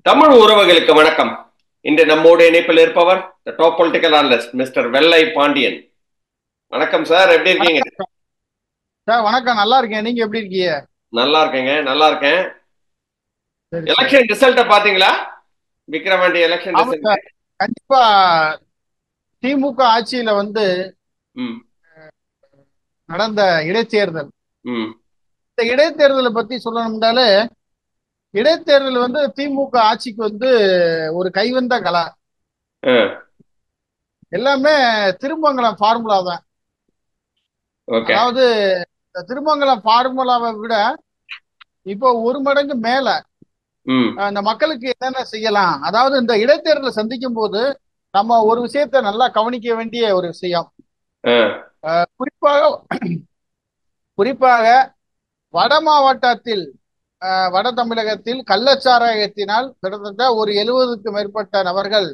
தமிழ் உறவுகளுக்கு வணக்கம். இன்று நம்மோடு இணைப்பில் இருப்பவர் டாப் பொலிட்டிக்கல் அனலிஸ்ட் மிஸ்டர் வெள்ளை பாண்டியன். வணக்கம் சார், எப்படி இருக்கீங்க? வணக்கம் சார். வணக்கம், நல்லா இருக்கேன். நீங்க எப்படி இருக்கீங்க? நல்லா இருக்கேங்க, நல்லா இருக்கேன். சரி சார். எலெக்ஷன் ரிசல்ட்ட பாத்தீங்களா? விக்கிரவாண்டி எலெக்ஷன் ஆமா ரிசல்ட். சார், கண்டிப்பா. திமுக ஆட்சியில ம் நடந்த இடைத்தேர்தல். ம் இந்த இடைத்தேர்தலை பத்தி சொல்லணும்னாலே, இடைத்தேர்தல் திமுக ஆட்சிக்கு ஒரு கைவந்த கலை. எல்லாமே திருமங்கலம் ஃபார்முலா தான். ஓகே. அதாவது இந்த திருமங்கலம் ஃபார்முலாவை விட இப்போ ஒரு மடங்கு மேல ம் இந்த மக்களுக்கு என்னென்ன செய்யலாம். அதாவது இந்த இடைத்தேர்தலை சந்திக்கும் போது நம்ம ஒரு விஷயத்தை நல்லா கவனிக்க வேண்டிய ஒரு விஷயம். குறிப்பாக குறிப்பாக வட மாவட்டத்தில், வட தமிழகத்தில் கள்ளச்சாராயத்தினால் கிட்டத்தட்ட ஒரு 70க்கு மேற்பட்ட நபர்கள்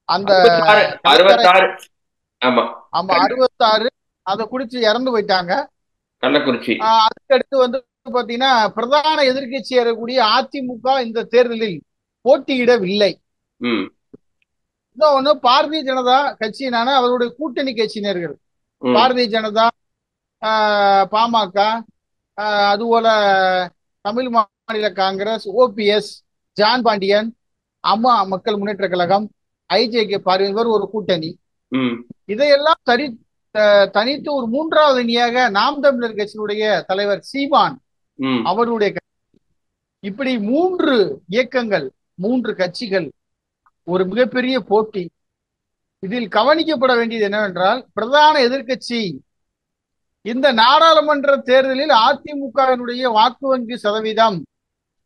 அந்த 66 கள்ளச்சாராய 66. ஆமா. ஆமா 66 அதை குடிச்சு இறந்து போயிட்டாங்க. கள்ளக்குறிச்சி. அதுக்கடுத்து பாத்தீங்கன்னா பிரதான எதிர்க்கட்சி இருக்கக்கூடிய அதிமுக இந்த தேர்தலில் போட்டியிடவில்லை. ம் இன்னொன்னு பாரதிய ஜனதா கட்சியினான அவருடைய கூட்டணி கட்சியினர்கள், ம் பாரதிய ஜனதா, பாமக, அதுபோல தமிழ் மாநில காங்கிரஸ், ஓபிஎஸ், ஜான் பாண்டியன், அம்மா மக்கள் முன்னேற்ற கழகம், ஐஜேகே பார்வையினர் ஒரு கூட்டணி. ம் இதையெல்லாம் தனித்து ஒரு மூன்றாவது அணியாக நாம் தமிழர் கட்சியினுடைய தலைவர் சீமான் ம் அவருடைய இப்படி மூன்று இயக்கங்கள், மூன்று கட்சிகள், ஒரு மிகப்பெரிய போட்டி. இதில் கவனிக்கப்பட வேண்டியது என்னவென்றால், பிரதான எதிர்க்கட்சி இந்த நாடாளுமன்ற தேர்தலில் அதிமுகவினுடைய வாக்கு வங்கி சதவீதம்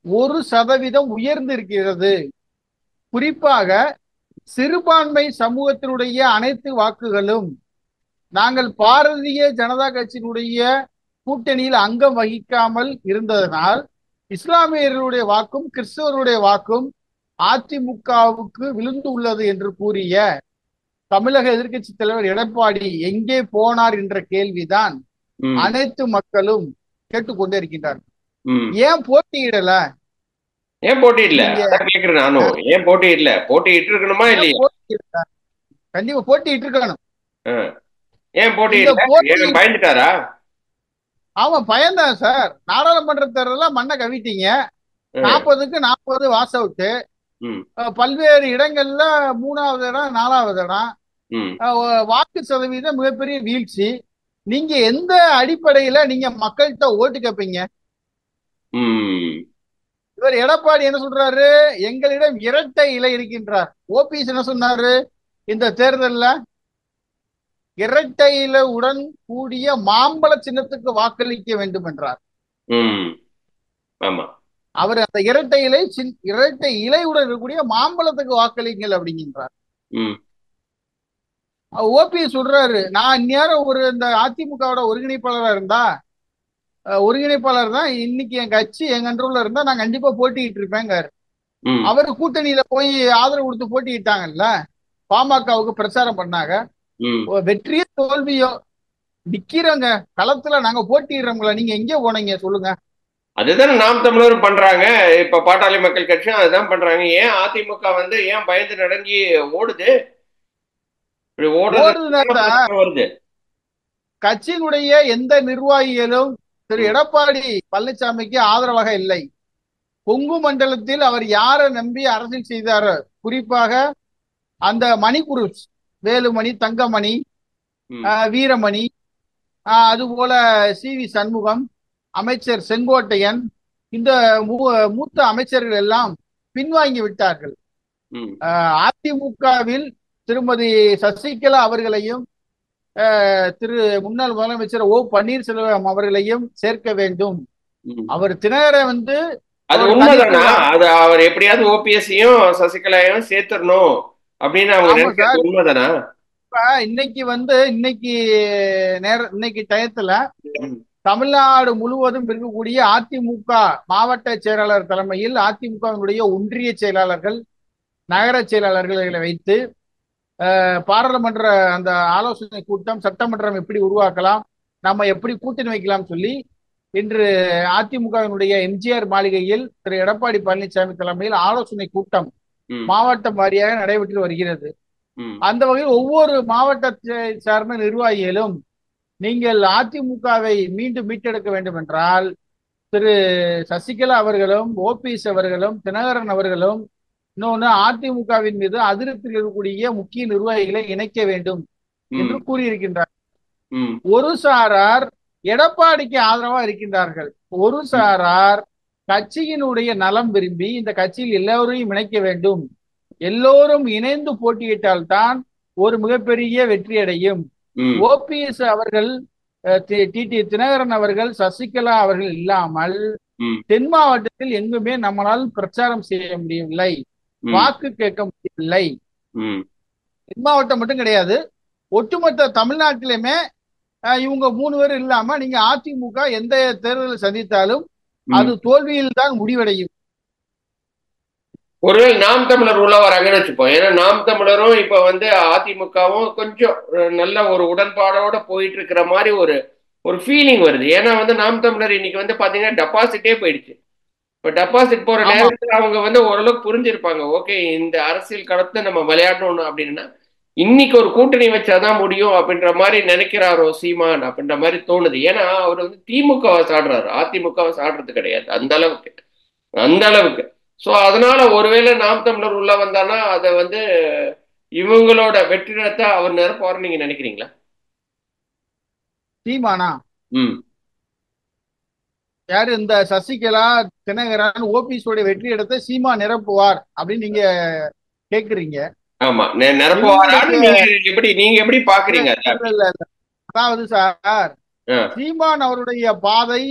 1% உயர்ந்திருக்கிறது. குறிப்பாக சிறுபான்மை சமூகத்தினுடைய அனைத்து வாக்குகளும் நாங்கள் பாரதிய ஜனதா கட்சியினுடைய கூட்டணியில் அங்கம் வகிக்காமல் இருந்ததனால் இஸ்லாமியர்களுடைய வாக்கும் கிறிஸ்தவருடைய வாக்கும் அதிமுகவுக்கு விழுந்து உள்ளது என்று கூறிய தமிழக எதிர்க்கட்சி தலைவர் எடப்பாடி எங்கே போனார் என்ற கேள்விதான் ம் அனைத்து மக்களும் கேட்டுக்கொண்டே இருக்கின்றார்கள். ம் ஏன் போட்டியிடல? ஏன் போட்டியிடல? நீங்க அதான் கேக்குறேன் நானும். ஏன் போட்டியிடல? போட்டியிட்டு இருக்கணுமா ஏன் இல்லையா? போட்டியிடல? கண்டிப்பா போட்டியிட்டு இருக்கணும். ஆ. ஏன் இந்த போட்டியிடல? போட்டி ஏன் பயந்துட்டாரா? அவன் பயந்தான் சார். நாடாளுமன்ற தேர்தலில் மண்ணை கவிட்டீங்க. ம் 40க்கு 40 வாஸ் அவுட்டு. ம் பல்வேறு இடங்கள்ல 3வது இடம், 4வது இடம். ம் வாக்கு சதவீதம் மிகப்பெரிய வீழ்ச்சி. நீங்க எந்த அடிப்படையில நீங்க மக்கள்கிட்ட ஓட்டு கேட்பீங்க? ம் இவர் எடப்பாடி என்ன சொல்றாரு? எங்களிடம் இரட்டை இலை இருக்கின்றார். ஓபிஎஸ் என்ன சொன்னாரு? இந்த தேர்தல்ல இரட்டை இலையுடன் கூடிய மாம்பழ சின்னத்துக்கு வாக்களிக்க வேண்டும் என்றார். ம் ஆமா. அவர் அந்த இரட்டை இலையுடன் இருக்கக்கூடிய மாம்பழத்துக்கு வாக்களிங்கள் அப்படிங்கின்றார். ம் ஓபிஎஸ் சொல்றாரு, நான் இந்நேரம் இந்த அதிமுகவோட ஒருங்கிணைப்பாளரா இருந்தா, ஒருங்கிணைப்பாளர் தான் இன்னைக்கு என் கட்சி என் கண்ட்ரோல்ல இருந்தா நான் கண்டிப்பா போட்டிட்டு இருப்பேங்க. ம் அவர் கூட்டணியில போய் ஆதரவு கொடுத்து போட்டியிட்டாங்கல்ல, பாமகவுக்கு பிரச்சாரம் பண்ணாங்க. ம் வெற்றியோ தோல்வியோ நிக்கிறோங்க களத்துல, நாங்க போட்டிடுறோம்ல. நீங்க எங்க போனீங்க சொல்லுங்க? அதுதானே நாம் தமிழரும் பண்றாங்க. இப்ப பாட்டாளி மக்கள் கட்சியும் அதுதான் பண்றாங்க. ஏன் அதிமுக ஏன் பயந்து நடங்கி ஓடுது? இப்படி ஓடுறது ஓடுதுன்னா சார், பிரச்சனை வருது. கட்சியினுடைய எந்த நிர்வாகிகளும் திரு ம் எடப்பாடி பழனிசாமிக்கு ஆதரவாக இல்லை. கொங்கு மண்டலத்தில் அவர் யாரை நம்பி அரசியல் செய்தாரோ, குறிப்பாக அந்த மணி குரூப்ஸ், வேலுமணி, தங்கமணி, ம் வீரமணி, அதுபோல சி.வி. சண்முகம், அமைச்சர் செங்கோட்டையன், இந்த மூத்த அமைச்சர்கள் எல்லாம் பின்வாங்கி விட்டார்கள். ம் அதிமுகவில் திருமதி சசிகலா அவர்களையும் திரு முன்னாள் முதலமைச்சர் ஓ பன்னீர்செல்வம் அவர்களையும் சேர்க்க வேண்டும். ம் அவர் தினகரை அது அவர் தனித்து உண்மைதானா? அது அவர் எப்படியாவது ஓபிஎஸ்ஸையும் சசிகலாவையும் சேர்த்துடணும் அப்படின்னு அவங்க ஆமா சார். நினைக்கிறது உண்மைதானா? இன்னைக்கு இன்னைக்கு டயத்துல ம் தமிழ்நாடு முழுவதும் இருக்கக்கூடிய அதிமுக மாவட்ட செயலாளர் தலைமையில் அதிமுகவினுடைய ஒன்றிய செயலாளர்கள், நகர செயலாளர்களை வைத்து பாராளுமன்ற அந்த ஆலோசனை கூட்டம், சட்டமன்றம் எப்படி உருவாக்கலாம், நம்ம எப்படி கூட்டணி வைக்கலாம் சொல்லி இன்று அதிமுகவினுடைய எம்ஜிஆர் மாளிகையில் திரு எடப்பாடி பழனிசாமி தலைமையில் ஆலோசனை கூட்டம் ம், மாவட்டம் வாரியாக நடைபெற்று வருகிறது. ம், அந்த வகையில் ஒவ்வொரு மாவட்டத்தை சார்ந்த நிர்வாகிகளும் நீங்கள் அதிமுகவை மீண்டும் மீட்டெடுக்க வேண்டும் என்றால் திரு சசிகலா அவர்களும் ஓபிஎஸ் அவர்களும் தினகரன் அவர்களும் இன்னொன்னு அதிமுகவின் மீது அதிருப்தியில் இருக்கக்கூடிய முக்கிய நிர்வாகிகளை இணைக்க வேண்டும் என்று ம், கூறியிருக்கின்றார். ம், ஒரு சாரார் எடப்பாடிக்கு ஆதரவா இருக்கின்றார்கள். ஒரு ம், சாரார் கட்சியினுடைய நலம் விரும்பி இந்த கட்சியில் எல்லோரையும் இணைக்க வேண்டும், எல்லோரும் இணைந்து போட்டியிட்டால்தான் ஒரு மிகப்பெரிய வெற்றி அடையும். ம், ஓபிஎஸ் அவர்கள் டிடி தினகரன் அவர்கள் சசிகலா அவர்கள் இல்லாமல் ம், தென் மாவட்டத்தில் எங்குமே நம்மளால் பிரச்சாரம் செய்ய முடியவில்லை, ம், வாக்கு கேட்க முடியவில்லை. ம், தென் மாவட்டம் மட்டும் கிடையாது, ஒட்டுமொத்த தமிழ்நாட்டிலுமே இவங்க 3 பேர் இல்லாம நீங்க அதிமுக எந்த தேர்தலை சந்தித்தாலும் ம். அது தோல்வியில் தான் முடிவடையும். ஒருவேளை நாம் தமிழர் உள்ள வராங்கன்னு வச்சுப்போம். ஏன்னா நாம் தமிழரும் இப்ப வந்து அதிமுகவும் கொஞ்சம் நல்ல ஒரு உடன்பாடோட போயிட்டு இருக்கிற மாதிரி ஒரு ஒரு ஃபீலிங் வருது. ஏன்னா வந்து நாம் தமிழர் இன்னைக்கு வந்து பாத்தீங்கன்னா டெபாசிட்டே போயிடுச்சு. இப்ப டெபாசிட் போற ஆமா, நேரத்துல அவங்க வந்து ஓரளவுக்கு புரிஞ்சிருப்பாங்க. ஓகே, இந்த அரசியல் களத்தை நம்ம விளையாடணும் அப்படின்னா இன்னைக்கு ஒரு கூட்டணி வச்சாதான் முடியும் அப்படின்ற மாதிரி நினைக்கிறாரோ சீமான் அப்படின்ற மாதிரி தோணுது. ஏன்னா அவர் வந்து திமுகவை சாடுறாரு, அதிமுகவை சாடுறது கிடையாது அந்த அளவுக்கு, அந்த அளவுக்கு. ஸோ அதனால ஒருவேளை நாம் தமிழர் உள்ள வந்தானா அதை வந்து இவங்களோட வெற்றிடத்தை அவர் நிரப்புவார்னு நீங்க நினைக்கிறீங்களா? சீமானா ம். யாரு இந்த சசிகலா தினகரன் ஓபிஎஸ் உடைய வெற்றி இடத்தை சீமா நிரப்புவார் அப்படின்னு நீங்க கேக்குறீங்க. ஆமா, நிரப்புவாரான்னு இவங்களுக்கு நீங்க எப்படி பாக்குறீங்க அதை இல்ல அப்படி? இல்ல இல்ல. அதாவது சார், ஆ, சீமான் அவருடைய பாதை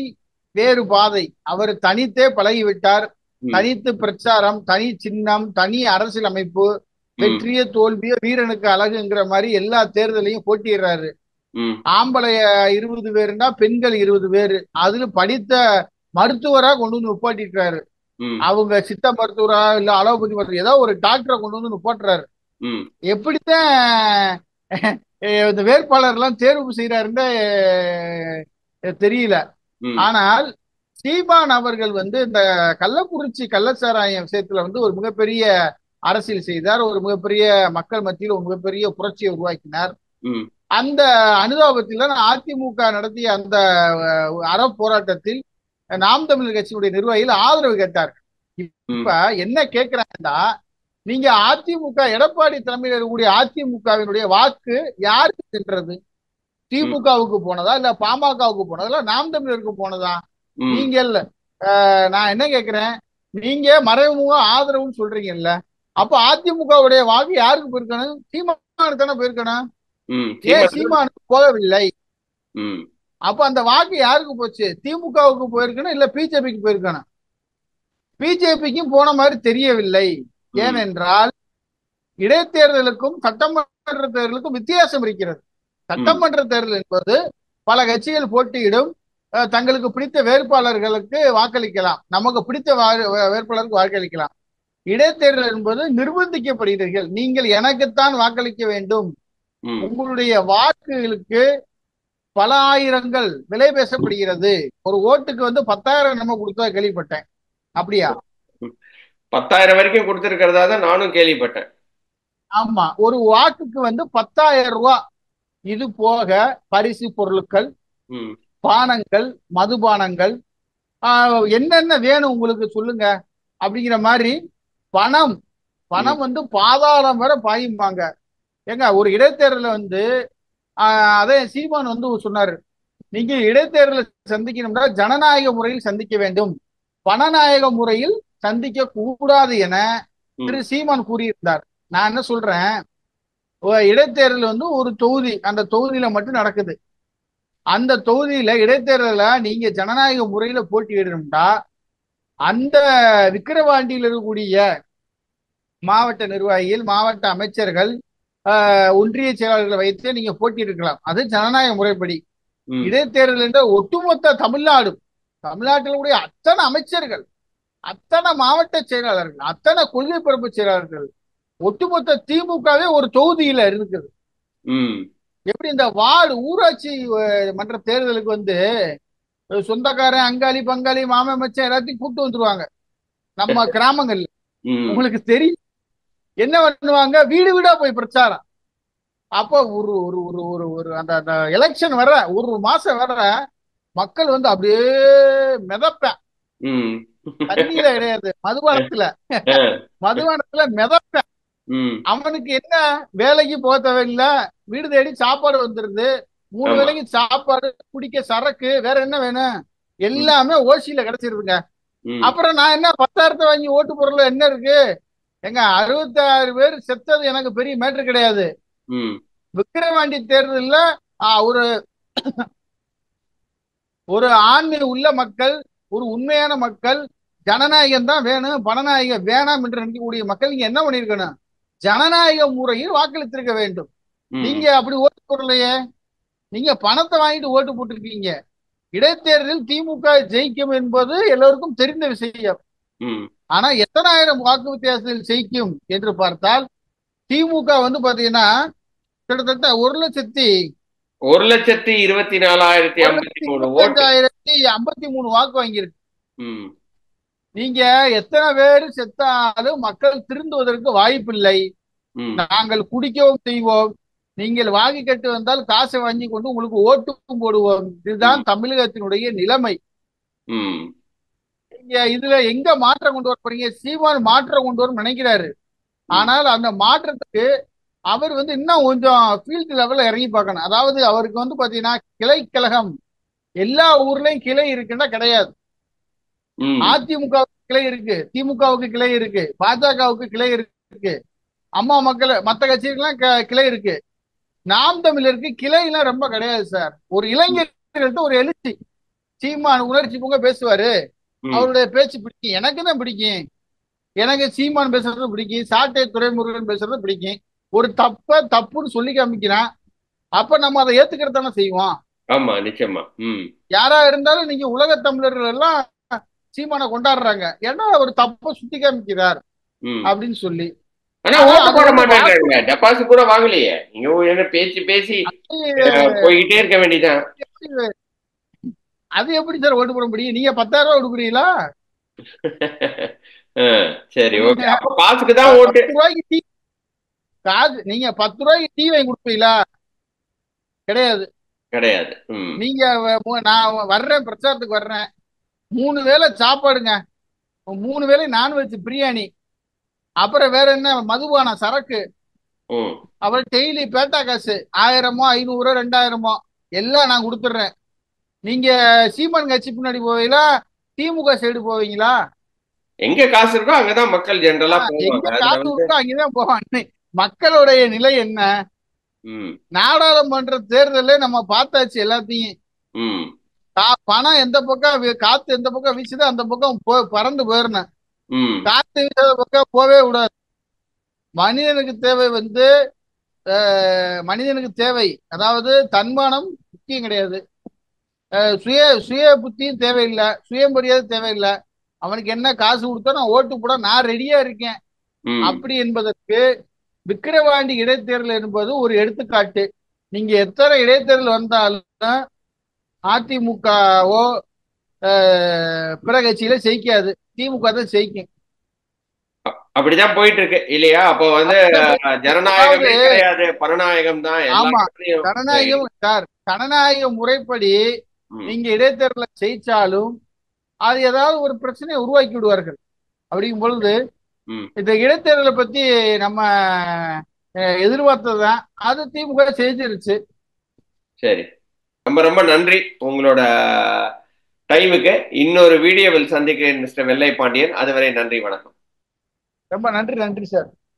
வேறு பாதை. அவர் தனித்தே பழகிவிட்டார். ம், தனித்து பிரச்சாரம், தனி சின்னம், தனி அரசியல் அமைப்பு, ம், வெற்றிய தோல்வியோ வீரனுக்கு அழகுங்கிற மாதிரி எல்லா தேர்தலையும் போட்டிடுறாரு. ம், ஆம்பளைய 20 பேருன்னா பெண்கள் 20 பேரு, அதுல படித்த மருத்துவரா கொண்டு வந்து நிப்பாட்டிருக்காரு. ம், அவங்க சித்த மருத்துவரா இல்ல அலோபதி மருத்துவர் ஏதோ ஒரு டாக்டரை கொண்டு வந்து நிப்பாட்டுறாரு. ம், எப்படித்தான் இந்த வேட்பாளர் எல்லாம் தேர்வு செய்யறாருன்னு தெரியல. ம், ஆனால் சீமான் அவர்கள் வந்து இந்த கள்ளக்குறிச்சி கள்ளச்சாராயம் விஷயத்துல வந்து ஒரு மிகப்பெரிய அரசியல் செய்தார், ஒரு மிகப்பெரிய மக்கள் மத்தியில் ஒரு மிகப்பெரிய புரட்சியை உருவாக்கினார். ம், அந்த அனுதாபத்தில் தான் அதிமுக நடத்திய அந்த அற போராட்டத்தில் நாம் தமிழர் கட்சியினுடைய நிர்வாகிகள் ஆதரவு கேட்டார்கள். ம், இப்ப என்ன கேட்கிறாங்கன்னா, நீங்க அதிமுக எடப்பாடி தலைமையில் இருக்கக்கூடிய அதிமுகவினுடைய வாக்கு யாருக்கு சென்றது? ம், திமுகவுக்கு போனதா இல்ல பாமகவுக்கு போனதா இல்ல நாம் தமிழருக்கு போனதா? ம், நீங்கள் நான் என்ன கேட்கிறேன், நீங்க மறைமுக ஆதரவுன்னு சொல்றீங்கல்ல, அப்ப அதிமுகவுடைய வாக்கு யாருக்கு போயிருக்கணும்? சீமானுக்கு தானே போயிருக்கணும். ம். ஏன் சீமான். சீமானுக்கு போகவில்லை? ம், அப்ப அந்த வாக்கு யாருக்கு போச்சு? திமுகவுக்கு போயிருக்கணும் இல்ல பிஜேபிக்கு போயிருக்கணும். பிஜேபிக்கும் போன மாதிரி தெரியவில்லை. ம், ஏனென்றால் இடைத்தேர்தலுக்கும் சட்டமன்ற தேர்தலுக்கும் வித்தியாசம் இருக்கிறது. ம், சட்டமன்ற தேர்தல் என்பது பல கட்சிகள் போட்டியிடும், தங்களுக்கு பிடித்த வேட்பாளர்களுக்கு வாக்களிக்கலாம், நமக்கு பிடித்த வேட்பாளருக்கு வாக்களிக்கலாம். இடைத்தேர்தல் என்பது நிர்பந்திக்கப்படுகிறீர்கள், நீங்கள் எனக்குத்தான் வாக்களிக்க வேண்டும், ம். உங்களுடைய வாக்குகளுக்கு பல ஆயிரங்கள் விலை பேசப்படுகிறது. ஒரு ஓட்டுக்கு வந்து 10,000 நம்ம கொடுத்தா கேள்விப்பட்டேன். அப்படியா? 10,000 வரைக்கும் கொடுத்திருக்கிறதா தான் நானும் கேள்விப்பட்டேன். ஆமா, ஒரு வாக்குக்கு வந்து 10,000 ரூபாய். இது போக பரிசு பொருட்கள், ம், பானங்கள், மதுபானங்கள், என்னென்ன வேணும் உங்களுக்கு சொல்லுங்க அப்படிங்கிற மாதிரி பணம் ம், பணம் வந்து பாதாளம் வரை பாயும்பாங்க. ஏங்க ஒரு இடைத்தேர்தல வந்து அதே சீமான் வந்து சொன்னாரு, நீங்க இடைத்தேர்தலை சந்திக்கணும்னா ஜனநாயக முறையில் சந்திக்க வேண்டும், பணநாயக முறையில் சந்திக்க கூடாது என ம், திரு சீமான் கூறியிருந்தார். நான் என்ன சொல்றேன், இடைத்தேர்தல் வந்து ஒரு தொகுதி, அந்த தொகுதியில மட்டும் நடக்குது. அந்த தொகுதியில இடைத்தேர்தல நீங்க ஜனநாயக முறையில போட்டியிடணும்டா அந்த விக்கிரவாண்டியில் இருக்கக்கூடிய மாவட்ட நிர்வாகிகள், மாவட்ட அமைச்சர்கள், ஒன்றிய செயலாளர்களை வைத்து நீங்க போட்டியிடலாம், அது ஜனநாயக முறைப்படி. ம், இடைத்தேர்தல் என்ற ஒட்டுமொத்த தமிழ்நாட்டில் கூடிய அத்தனை அமைச்சர்கள், அத்தனை மாவட்ட செயலாளர்கள், அத்தனை கொள்கை பரப்பு செயலாளர்கள், ஒட்டுமொத்த திமுகவே ஒரு தொகுதியில இருக்குது. ம், எப்படி இந்த வார்டு ஊராட்சி மன்ற தேர்தலுக்கு வந்து சொந்தக்காரன், அங்காளி பங்காளி, மாமன் மச்சான் எல்லாத்தையும் கூப்பிட்டு வந்துருவாங்க. நம்ம கிராமங்கள்ல உங்களுக்கு தெரியும் என்ன பண்ணுவாங்க, வீடு வீடா போய் பிரச்சாரம். அப்போ ஒரு ஒரு ஒரு ஒரு ஒரு அந்த அந்த எலெக்ஷன் வர ஒரு மாசம் வர மக்கள் வந்து அப்படியே மிதப்பேன். தண்ணியில கிடையாது, மதுபானத்துல. மதுபானத்துல மிதப்பேன். அவனுக்கு என்ன, வேலைக்கு போக தேவையில்லை, வீடு தேடி சாப்பாடு வந்துருது, 3 வேளைக்கு சாப்பாடு, குடிக்க சரக்கு, வேற என்ன வேணும், எல்லாமே ஓசியில கிடைச்சிருதுங்க. அப்புறம் நான் என்ன 10,000 வாங்கி ஓட்டு போறதுல என்ன இருக்கு? எங்க 66 பேர் செத்தது எனக்கு பெரிய மேட்டர் கிடையாது. விக்கிரவாண்டி தேர்தல்ல ஒரு ஒரு ஆண்மை உள்ள மக்கள், ஒரு உண்மையான மக்கள், ஜனநாயகம் தான் வேணும், பணநாயகம் வேணாம் என்று நினைக்கக்கூடிய மக்கள் நீங்க என்ன பண்ணிருக்கணும், ஜனநாயக முறையில் வாக்களித்திருக்க வேண்டும். நீங்க அப்படி ஓட்டு போடலையே, நீங்க பணத்தை வாங்கிட்டு ஓட்டு போட்டிருக்கீங்க. இடைத்தேர்தலில் திமுக ஜெயிக்கும் என்பது எல்லோருக்கும் தெரிந்த விஷயம். ஆனா எத்தனாயிரம் வாக்கு வித்தியாசத்தில் ஜெயிக்கும் என்று பார்த்தால் திமுக வந்து பாத்தீங்கன்னா கிட்டத்தட்ட 1,24,053 வாக்கு வாங்கியிருக்கு. நீங்க எத்தனை பேர் செத்தாலும் மக்கள் திருந்துவதற்கு வாய்ப்பில்லை. நாங்கள் குடிக்கவும் செய்வோம், நீங்கள் வாங்கி கட்டு வந்தால் காசை வாங்கி கொண்டு உங்களுக்கு ஓட்டும் போடுவோம். இதுதான் தமிழகத்தினுடைய நிலைமை. நீங்க இதுல எங்க மாற்றம் கொண்டு வர போறீங்க? சீமான் மாற்றம் கொண்டு வரும் நினைக்கிறாரு. ஆனால் அந்த மாற்றத்துக்கு அவர் வந்து இன்னும் கொஞ்சம் ஃபீல்டு லெவல்ல இறங்கி பார்க்கணும். அதாவது அவருக்கு வந்து பாத்தீங்கன்னா கிளை கழகம் எல்லா ஊர்லயும் கிளை இருக்குன்னா கிடையாது. அதிமுகவுக்கு கிளை இருக்கு, திமுகவுக்கு கிளை இருக்கு, பாஜகவுக்கு கிளை இருக்கு, அம்மா மக்கள் மற்ற கட்சிகளுக்கெல்லாம் கிளை இருக்கு. நாம் தமிழருக்கு கிளை எல்லாம் ரொம்ப கிடையாது சார். ஒரு இளைஞர்கள்ட்ட ஒரு எழுச்சி, சீமான் உணர்ச்சி பொங்க பேசுவாரு, அவருடைய பேச்சு பிடிக்கும், எனக்கு தான் பிடிக்கும். எனக்கு சீமான் பேசுறது பிடிக்கும், சாட்டை துரைமுருகன் பேசுறது பிடிக்கும். ஒரு தப்புன்னு சொல்லி காமிக்கிறான், அப்ப நம்ம அதை ஏத்துக்கிறது தானே செய்வோம். ஆமா, நிச்சயமா. யாரா இருந்தாலும் நீங்க உலக தமிழர்கள் எல்லாம் சீமானை கொண்டாடுறாங்க, ஏன்னா ஒரு தப்ப சுட்டி காமிக்கிறார் அப்படின்னு சொல்லி. ஆனா ஓட்டு போட மாட்டாங்க, டெபாசிட் கூட வாங்கலையே. நீங்க பேசி பேசி போய்கிட்டே இருக்க வேண்டியதான். அது எப்படி சார் ஓட்டு போட முடியும்? நீங்க 10,000 ரூபாய் கொடுக்குறீங்களா? சரி, ஓகே. அப்ப காசுக்கு தான் ஓட்டு. 10 ரூபாய்க்கு டீ, காசு நீங்க 10 ரூபாய்க்கு டீ வாங்கி கொடுப்பீங்களா? கிடையாது, கிடையாது. நீங்க நான் வர்றேன், பிரச்சாரத்துக்கு வர்றேன், 3 வேளை சாப்பாடுங்க, 3 வேளை நான்வெஜ் பிரியாணி, அப்புறம் வேற என்ன, மதுபானம் சரக்கு, அப்புறம் டெய்லி பேட்டா காசு 1000மோ 500 2000மோ எல்லாம் நான் கொடுத்துட்றேன். நீங்க சீமான் கட்சி பின்னாடி போவீங்களா, திமுக சைடு போவீங்களா? எங்க காசு இருக்கோ அங்கதான் மக்கள் ஜெனரலா எங்க காசு இருக்கோ அங்கதான் போவாங்க. மக்களுடைய நிலை என்ன? நாடாளுமன்ற தேர்தலே நம்ம பார்த்தாச்சு எல்லாத்தையும். பணம் எந்த பக்கம், காத்து எந்த பக்கம் வீசுதோ அந்த பக்கம் பறந்து போயிடணும். காத்து வீசாத பக்கம் போவே கூடாது. மனிதனுக்கு தேவை வந்து மனிதனுக்கு தேவை, அதாவது தன்மானம் முக்கியம் கிடையாது, சுய சுய புத்தியும் தேவையில்லை, சுயமரியாதை தேவையில்லை. அவனுக்கு என்ன காசு கொடுத்தா நான் ஓட்டு போட நான் ரெடியா இருக்கேன் அப்படி என்பதற்கு விக்கிரவாண்டி இடைத்தேர்தல் என்பது ஒரு எடுத்துக்காட்டு. நீங்க எத்தனை இடைத்தேர்தல் வந்தாலும் அதிமுகவோ பிற கட்சியில ஜெயிக்காது, திமுக தான் ஜெயிக்கும். அப்படிதான் போயிட்டு இருக்கு இல்லையா? அப்போ வந்து ஜனநாயகம் கிடையாது, பணநாயகம் தான். ஆமா, ஜனநாயகம் சார். ஜனநாயக முறைப்படி நீங்க இடைத்தேர்தல ஜெயிச்சாலும் அது ஏதாவது ஒரு பிரச்சனையை உருவாக்கி விடுவார்கள். அப்படிங்கும் பொழுது இந்த இடைத்தேர்தலை பத்தி நம்ம எதிர்பார்த்ததுதான், அது திமுக செஞ்சிருச்சு. சரி, ரொம்ப ரொம்ப நன்றி உங்களோட டைமுக்கு. இன்னொரு வீடியோவில் சந்திக்கிறேன் மிஸ்டர் வெள்ளை பாண்டியன். அதுவரை நன்றி, வணக்கம். ரொம்ப நன்றி சார்.